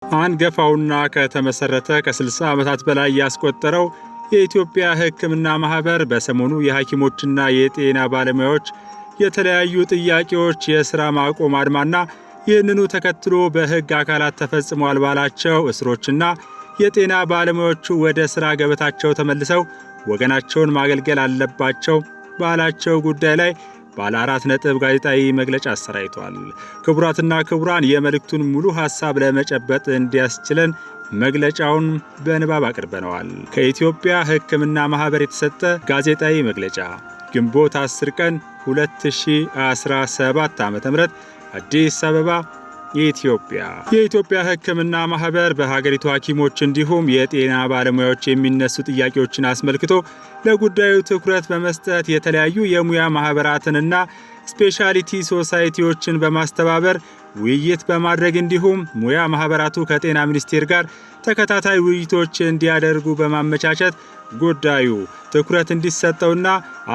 አንገፋውና ከተመሰረተ ከ60 ዓመታት በላይ ያስቆጠረው የኢትዮጵያ ሕክምና ማህበር በሰሞኑ የሐኪሞችና የጤና ባለሙያዎች የተለያዩ ጥያቄዎች የሥራ ማቆም አድማና ይህንኑ ተከትሎ በሕግ አካላት ተፈጽሟል ባላቸው እስሮችና የጤና ባለሙያዎቹ ወደ ሥራ ገበታቸው ተመልሰው ወገናቸውን ማገልገል አለባቸው ባላቸው ጉዳይ ላይ ባለ 4 ነጥብ ጋዜጣዊ መግለጫ አሰራይቷል። ክቡራትና ክቡራን የመልእክቱን ሙሉ ሐሳብ ለመጨበጥ እንዲያስችለን መግለጫውን በንባብ አቅርበነዋል። ከኢትዮጵያ ሕክምና ማህበር የተሰጠ ጋዜጣዊ መግለጫ ግንቦት 10 ቀን 2017 ዓ.ም አዲስ አበባ ኢትዮጵያ። የኢትዮጵያ ሕክምና ማህበር በሀገሪቱ ሐኪሞች እንዲሁም የጤና ባለሙያዎች የሚነሱ ጥያቄዎችን አስመልክቶ ለጉዳዩ ትኩረት በመስጠት የተለያዩ የሙያ ማህበራትንና ስፔሻሊቲ ሶሳይቲዎችን በማስተባበር ውይይት በማድረግ እንዲሁም ሙያ ማህበራቱ ከጤና ሚኒስቴር ጋር ተከታታይ ውይይቶች እንዲያደርጉ በማመቻቸት ጉዳዩ ትኩረት እንዲሰጠውና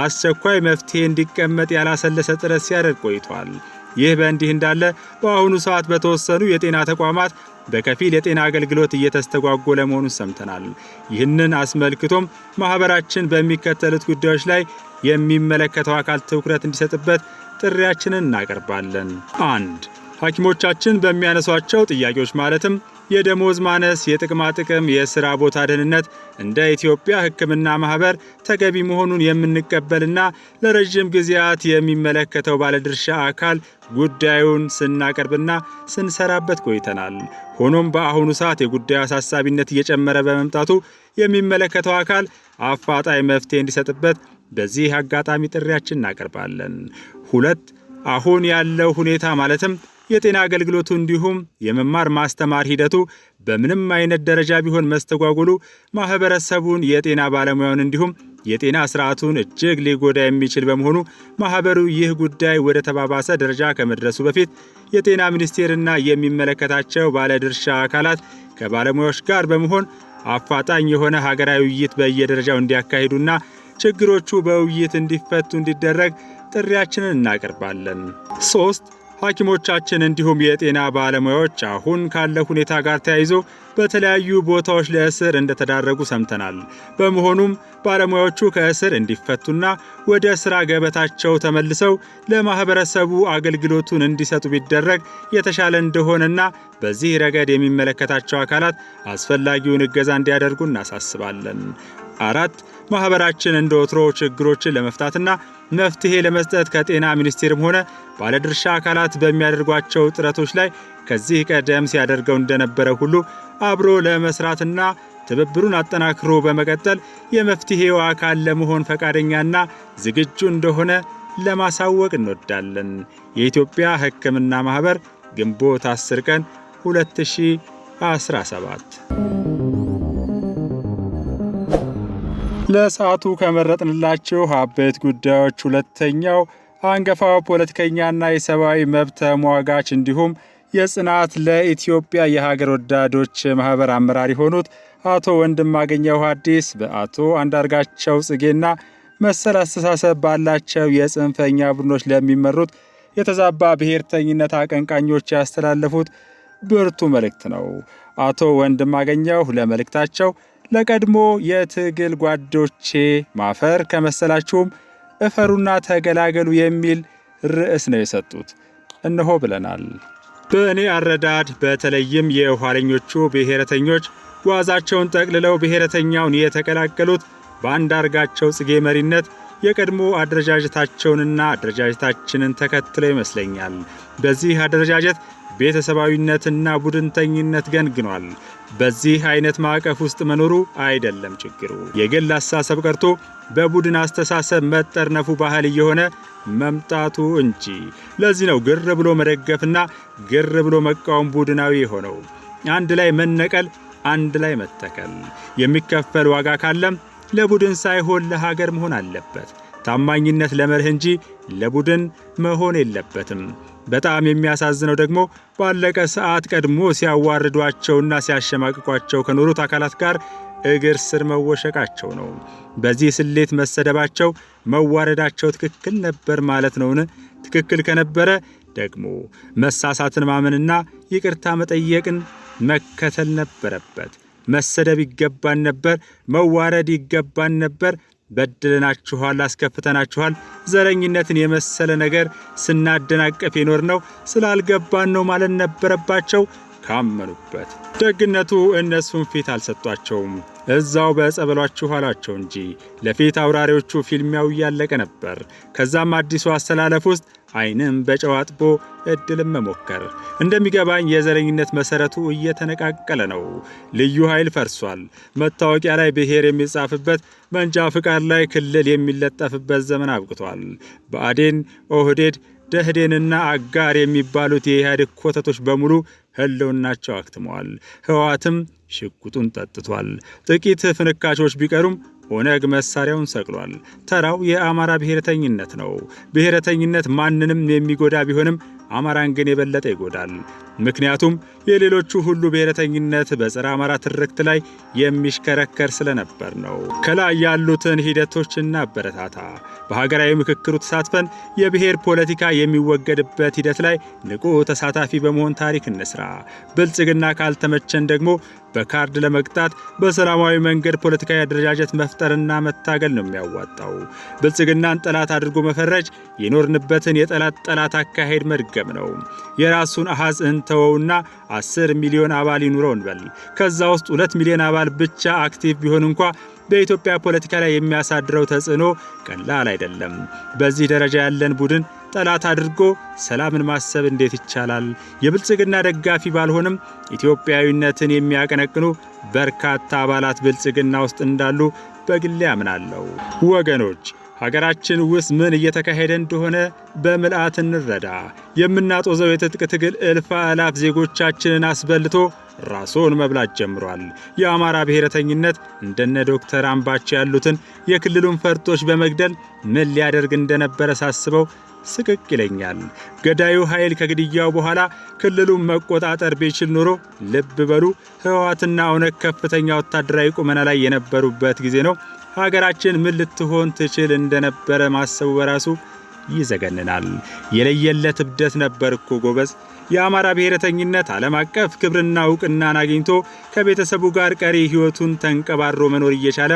አስቸኳይ መፍትሄ እንዲቀመጥ ያላሰለሰ ጥረት ሲያደርግ ቆይቷል። ይህ በእንዲህ እንዳለ በአሁኑ ሰዓት በተወሰኑ የጤና ተቋማት በከፊል የጤና አገልግሎት እየተስተጓጎለ መሆኑን ሰምተናል። ይህንን አስመልክቶም ማህበራችን በሚከተሉት ጉዳዮች ላይ የሚመለከተው አካል ትኩረት እንዲሰጥበት ጥሪያችንን እናቀርባለን። 1. ሐኪሞቻችን በሚያነሷቸው ጥያቄዎች ማለትም የደሞዝ ማነስ፣ የጥቅማ ጥቅም፣ የሥራ ቦታ ደህንነት እንደ ኢትዮጵያ ሕክምና ማህበር ተገቢ መሆኑን የምንቀበልና ለረጅም ጊዜያት የሚመለከተው ባለድርሻ አካል ጉዳዩን ስናቀርብና ስንሰራበት ቆይተናል። ሆኖም በአሁኑ ሰዓት የጉዳዩ አሳሳቢነት እየጨመረ በመምጣቱ የሚመለከተው አካል አፋጣኝ መፍትሄ እንዲሰጥበት በዚህ አጋጣሚ ጥሪያችን እናቀርባለን። 2. አሁን ያለው ሁኔታ ማለትም የጤና አገልግሎቱ እንዲሁም የመማር ማስተማር ሂደቱ በምንም አይነት ደረጃ ቢሆን መስተጓጎሉ ማህበረሰቡን፣ የጤና ባለሙያውን እንዲሁም የጤና ስርዓቱን እጅግ ሊጎዳ የሚችል በመሆኑ ማህበሩ ይህ ጉዳይ ወደ ተባባሰ ደረጃ ከመድረሱ በፊት የጤና ሚኒስቴርና የሚመለከታቸው ባለድርሻ አካላት ከባለሙያዎች ጋር በመሆን አፋጣኝ የሆነ ሀገራዊ ውይይት በየደረጃው እንዲያካሂዱና ችግሮቹ በውይይት እንዲፈቱ እንዲደረግ ጥሪያችንን እናቀርባለን። 3. ሐኪሞቻችን እንዲሁም የጤና ባለሙያዎች አሁን ካለ ሁኔታ ጋር ተያይዞ በተለያዩ ቦታዎች ለእስር እንደተዳረጉ ሰምተናል። በመሆኑም ባለሙያዎቹ ከእስር እንዲፈቱና ወደ ሥራ ገበታቸው ተመልሰው ለማህበረሰቡ አገልግሎቱን እንዲሰጡ ቢደረግ የተሻለ እንደሆነና በዚህ ረገድ የሚመለከታቸው አካላት አስፈላጊውን እገዛ እንዲያደርጉ እናሳስባለን። 4. ማህበራችን እንደ ወትሮ ችግሮችን ለመፍታትና መፍትሄ ለመስጠት ከጤና ሚኒስቴርም ሆነ ባለድርሻ አካላት በሚያደርጓቸው ጥረቶች ላይ ከዚህ ቀደም ሲያደርገው እንደነበረ ሁሉ አብሮ ለመስራትና ትብብሩን አጠናክሮ በመቀጠል የመፍትሄው አካል ለመሆን ፈቃደኛና ዝግጁ እንደሆነ ለማሳወቅ እንወዳለን። የኢትዮጵያ ሕክምና ማህበር ግንቦት 10 ቀን 2017። ለሰዓቱ ከመረጥንላችሁ አበይት ጉዳዮች ሁለተኛው አንጋፋው ፖለቲከኛና የሰብአዊ መብት ተሟጋች እንዲሁም የጽናት ለኢትዮጵያ የሀገር ወዳዶች ማህበር አመራር የሆኑት አቶ ወንድማገኘው ሐዲስ በአቶ አንዳርጋቸው ጽጌና መሰል አስተሳሰብ ባላቸው የጽንፈኛ ቡድኖች ለሚመሩት የተዛባ ብሔርተኝነት አቀንቃኞች ያስተላለፉት ብርቱ መልእክት ነው። አቶ ወንድማገኘው ለመልእክታቸው ለቀድሞ የትግል ጓዶቼ ማፈር ከመሰላችሁም እፈሩና ተገላገሉ የሚል ርዕስ ነው የሰጡት። እነሆ ብለናል። በእኔ አረዳድ በተለይም የኋለኞቹ ብሔረተኞች ጓዛቸውን ጠቅልለው ብሔረተኛውን የተቀላቀሉት በአንዳርጋቸው ጽጌ መሪነት የቀድሞ አደረጃጀታቸውንና አደረጃጀታችንን ተከትለው ይመስለኛል። በዚህ አደረጃጀት ቤተሰባዊነትና ቡድንተኝነት ገንግኗል። በዚህ አይነት ማዕቀፍ ውስጥ መኖሩ አይደለም ችግሩ፣ የግል አስተሳሰብ ቀርቶ በቡድን አስተሳሰብ መጠርነፉ ባህል እየሆነ መምጣቱ እንጂ። ለዚህ ነው ግር ብሎ መደገፍና ግር ብሎ መቃወም ቡድናዊ የሆነው። አንድ ላይ መነቀል፣ አንድ ላይ መተከል። የሚከፈል ዋጋ ካለም ለቡድን ሳይሆን ለሀገር መሆን አለበት። ታማኝነት ለመርህ እንጂ ለቡድን መሆን የለበትም። በጣም የሚያሳዝነው ደግሞ ባለቀ ሰዓት ቀድሞ ሲያዋርዷቸውና ሲያሸማቅቋቸው ከኖሩት አካላት ጋር እግር ስር መወሸቃቸው ነው። በዚህ ስሌት መሰደባቸው፣ መዋረዳቸው ትክክል ነበር ማለት ነውን? ትክክል ከነበረ ደግሞ መሳሳትን ማመንና ይቅርታ መጠየቅን መከተል ነበረበት። መሰደብ ይገባን ነበር። መዋረድ ይገባን ነበር። በድለናችኋል፣ አስከፍተናችኋል። ዘረኝነትን የመሰለ ነገር ስናደናቀፍ የኖርነው ስላልገባን ነው ማለት ነበረባቸው። ካመኑበት ደግነቱ እነሱን ፊት አልሰጧቸውም። እዛው በጸበሏችሁ አሏቸው እንጂ ለፊት አውራሪዎቹ ፊልሚያው እያለቀ ነበር። ከዛም አዲሱ አስተላለፍ ውስጥ ዓይንም በጨው አጥቦ እድልም መሞከር። እንደሚገባኝ የዘረኝነት መሰረቱ እየተነቃቀለ ነው። ልዩ ኃይል ፈርሷል። መታወቂያ ላይ ብሔር የሚጻፍበት፣ መንጃ ፍቃድ ላይ ክልል የሚለጠፍበት ዘመን አብቅቷል። ብአዴን፣ ኦህዴድ፣ ደህዴንና አጋር የሚባሉት የኢህአዴግ ኮተቶች በሙሉ ህልውናቸው አክትመዋል። ህወሓትም ሽጉጡን ጠጥቷል። ጥቂት ፍንካቾች ቢቀሩም ኦነግ መሳሪያውን ሰቅሏል። ተራው የአማራ ብሔረተኝነት ነው። ብሔረተኝነት ማንንም የሚጎዳ ቢሆንም አማራን ግን የበለጠ ይጎዳል። ምክንያቱም የሌሎቹ ሁሉ ብሔረተኝነት በጸረ አማራ ትርክት ላይ የሚሽከረከር ስለነበር ነው። ከላይ ያሉትን ሂደቶች እናበረታታ። በሀገራዊ ምክክሩ ተሳትፈን የብሔር ፖለቲካ የሚወገድበት ሂደት ላይ ንቁ ተሳታፊ በመሆን ታሪክ እንስራ። ብልጽግና ካልተመቸን ደግሞ በካርድ ለመቅጣት በሰላማዊ መንገድ ፖለቲካዊ አደረጃጀት መፍጠርና መታገል ነው የሚያዋጣው። ብልጽግናን ጠላት አድርጎ መፈረጅ የኖርንበትን የጠላት ጠላት አካሄድ መድገም ነው። የራሱን አሃዝ እንተወውና 10 ሚሊዮን አባል ይኑረው እንበል። ከዛ ውስጥ 2 ሚሊዮን አባል ብቻ አክቲቭ ቢሆን እንኳ በኢትዮጵያ ፖለቲካ ላይ የሚያሳድረው ተጽዕኖ ቀላል አይደለም። በዚህ ደረጃ ያለን ቡድን ጠላት አድርጎ ሰላምን ማሰብ እንዴት ይቻላል? የብልጽግና ደጋፊ ባልሆንም ኢትዮጵያዊነትን የሚያቀነቅኑ በርካታ አባላት ብልጽግና ውስጥ እንዳሉ በግሌ አምናለሁ። ወገኖች፣ ሀገራችን ውስጥ ምን እየተካሄደ እንደሆነ በምልአት እንረዳ። የምናጦዘው የትጥቅ ትግል እልፍ አላፍ ዜጎቻችንን አስበልቶ ራሱን መብላት ጀምሯል። የአማራ ብሔረተኝነት እንደነ ዶክተር አምባቸው ያሉትን የክልሉን ፈርጦች በመግደል ምን ሊያደርግ እንደነበረ ሳስበው ስቅቅ ይለኛል። ገዳዩ ኃይል ከግድያው በኋላ ክልሉን መቆጣጠር ቢችል ኖሮ ልብ በሉ ህወሓትና ኦነግ ከፍተኛ ወታደራዊ ቁመና ላይ የነበሩበት ጊዜ ነው። ሀገራችን ምን ልትሆን ትችል እንደነበረ ማሰቡ በራሱ ይዘገንናል። የለየለት እብደት ነበር እኮ ጎበዝ። የአማራ ብሔረተኝነት ዓለም አቀፍ ክብርና ዕውቅናን አግኝቶ ከቤተሰቡ ጋር ቀሪ ሕይወቱን ተንቀባሮ መኖር እየቻለ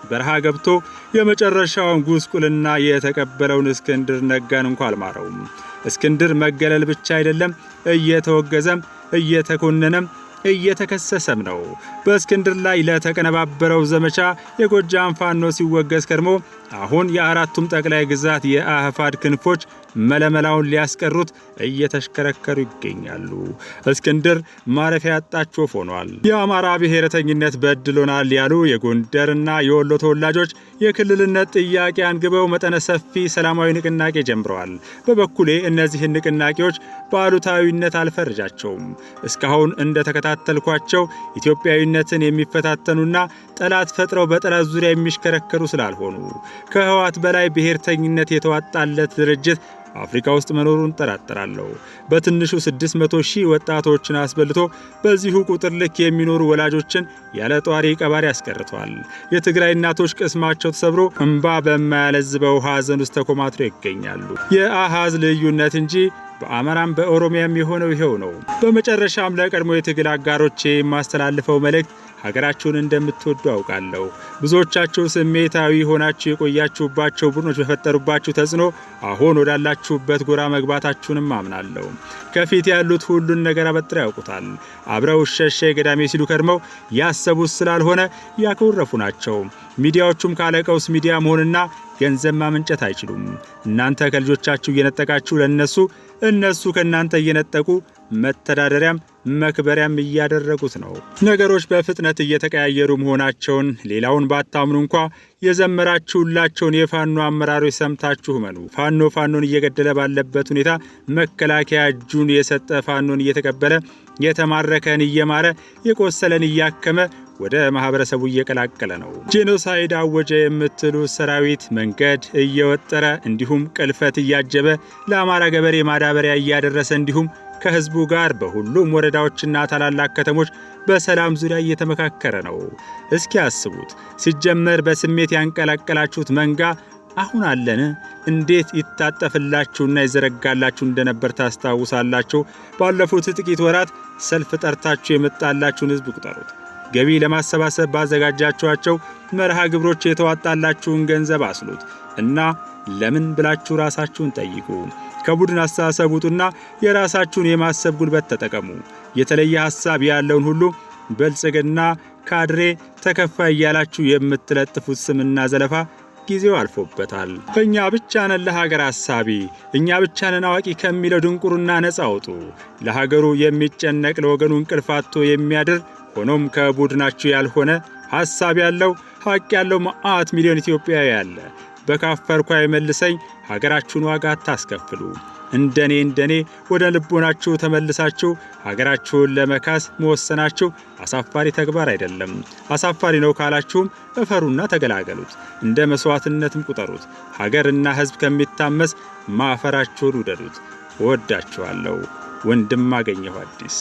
በረሃ ገብቶ የመጨረሻውን ጉስቁልና የተቀበለውን እስክንድር ነጋን እንኳ አልማረውም። እስክንድር መገለል ብቻ አይደለም፣ እየተወገዘም እየተኮነነም እየተከሰሰም ነው። በእስክንድር ላይ ለተቀነባበረው ዘመቻ የጎጃም ፋኖ ሲወገዝ ከርሞ አሁን የአራቱም ጠቅላይ ግዛት የአህፋድ ክንፎች መለመላውን ሊያስቀሩት እየተሽከረከሩ ይገኛሉ። እስክንድር ማረፊያ ያጣች ወፍ ሆኗል። የአማራ ብሔረተኝነት በድሎናል ያሉ የጎንደርና የወሎ ተወላጆች የክልልነት ጥያቄ አንግበው መጠነ ሰፊ ሰላማዊ ንቅናቄ ጀምረዋል። በበኩሌ እነዚህን ንቅናቄዎች በአሉታዊነት አልፈርጃቸውም። እስካሁን እንደተከታተልኳቸው ኢትዮጵያዊነትን የሚፈታተኑና ጠላት ፈጥረው በጠላት ዙሪያ የሚሽከረከሩ ስላልሆኑ ከህወሓት በላይ ብሔርተኝነት የተዋጣለት ድርጅት አፍሪካ ውስጥ መኖሩን ጠራጠራለሁ። በትንሹ 600,000 ወጣቶችን አስበልቶ በዚሁ ቁጥር ልክ የሚኖሩ ወላጆችን ያለ ጧሪ ቀባሪ አስቀርቷል። የትግራይ እናቶች ቅስማቸው ተሰብሮ እንባ በማያለዝበው ሐዘን ውስጥ ተኮማትረው ይገኛሉ። የአሃዝ ልዩነት እንጂ በአማራም በኦሮሚያም የሆነው ይሄው ነው። በመጨረሻም ለቀድሞ የትግል አጋሮቼ የማስተላልፈው መልእክት ሀገራችሁን እንደምትወዱ አውቃለሁ። ብዙዎቻችሁ ስሜታዊ ሆናችሁ የቆያችሁባቸው ቡድኖች በፈጠሩባችሁ ተጽዕኖ አሁን ወዳላችሁበት ጎራ መግባታችሁንም አምናለሁ። ከፊት ያሉት ሁሉን ነገር አበጥረው ያውቁታል። አብረው ሸሼ ገዳሜ ሲሉ ከርመው ያሰቡት ስላልሆነ ያኮረፉ ናቸው። ሚዲያዎቹም ካለቀውስ ሚዲያ መሆንና ገንዘብ ማመንጨት አይችሉም። እናንተ ከልጆቻችሁ እየነጠቃችሁ ለነሱ፣ እነሱ ከናንተ እየነጠቁ መተዳደሪያም መክበሪያም እያደረጉት ነው። ነገሮች በፍጥነት እየተቀያየሩ መሆናቸውን ሌላውን ባታምኑ እንኳ የዘመራችሁላቸውን የፋኖ አመራሮች ሰምታችሁ መኑ። ፋኖ ፋኖን እየገደለ ባለበት ሁኔታ መከላከያ እጁን የሰጠ ፋኖን እየተቀበለ የተማረከን እየማረ የቆሰለን እያከመ ወደ ማህበረሰቡ እየቀላቀለ ነው። ጄኖሳይድ አወጀ የምትሉ ሰራዊት መንገድ እየወጠረ እንዲሁም ቅልፈት እያጀበ ለአማራ ገበሬ ማዳበሪያ እያደረሰ እንዲሁም ከህዝቡ ጋር በሁሉም ወረዳዎችና ታላላቅ ከተሞች በሰላም ዙሪያ እየተመካከረ ነው። እስኪ አስቡት። ሲጀመር በስሜት ያንቀላቀላችሁት መንጋ አሁን አለን? እንዴት ይታጠፍላችሁና ይዘረጋላችሁ እንደነበር ታስታውሳላችሁ? ባለፉት ጥቂት ወራት ሰልፍ ጠርታችሁ የመጣላችሁን ሕዝብ ቁጠሩት። ገቢ ለማሰባሰብ ባዘጋጃችኋቸው መርሃ ግብሮች የተዋጣላችሁን ገንዘብ አስሉት እና ለምን ብላችሁ ራሳችሁን ጠይቁ። ከቡድን አስተሳሰብ ውጡና የራሳችሁን የማሰብ ጉልበት ተጠቀሙ። የተለየ ሐሳብ ያለውን ሁሉ ብልጽግና ካድሬ ተከፋይ እያላችሁ የምትለጥፉት ስምና ዘለፋ ጊዜው አልፎበታል። እኛ ብቻ ነን ለሀገር ሐሳቢ፣ እኛ ብቻ ነን አዋቂ ከሚለው ድንቁርና ነፃ አውጡ። ለሀገሩ የሚጨነቅ ለወገኑ እንቅልፍ አጥቶ የሚያድር ሆኖም ከቡድናችሁ ያልሆነ ሐሳብ ያለው ሐቅ ያለው መዓት ሚሊዮን ኢትዮጵያዊ ያለ በካፈርኩ አይመልሰኝ። ሀገራችሁን ዋጋ አታስከፍሉ። እንደኔ ወደ ልቦናችሁ ተመልሳችሁ ሀገራችሁን ለመካስ መወሰናችሁ አሳፋሪ ተግባር አይደለም። አሳፋሪ ነው ካላችሁም እፈሩና ተገላገሉት። እንደ መስዋዕትነትም ቁጠሩት። ሀገርና ሕዝብ ከሚታመስ ማፈራችሁን ውደዱት። እወዳችኋለሁ። ወንድም አገኘሁ አዲስ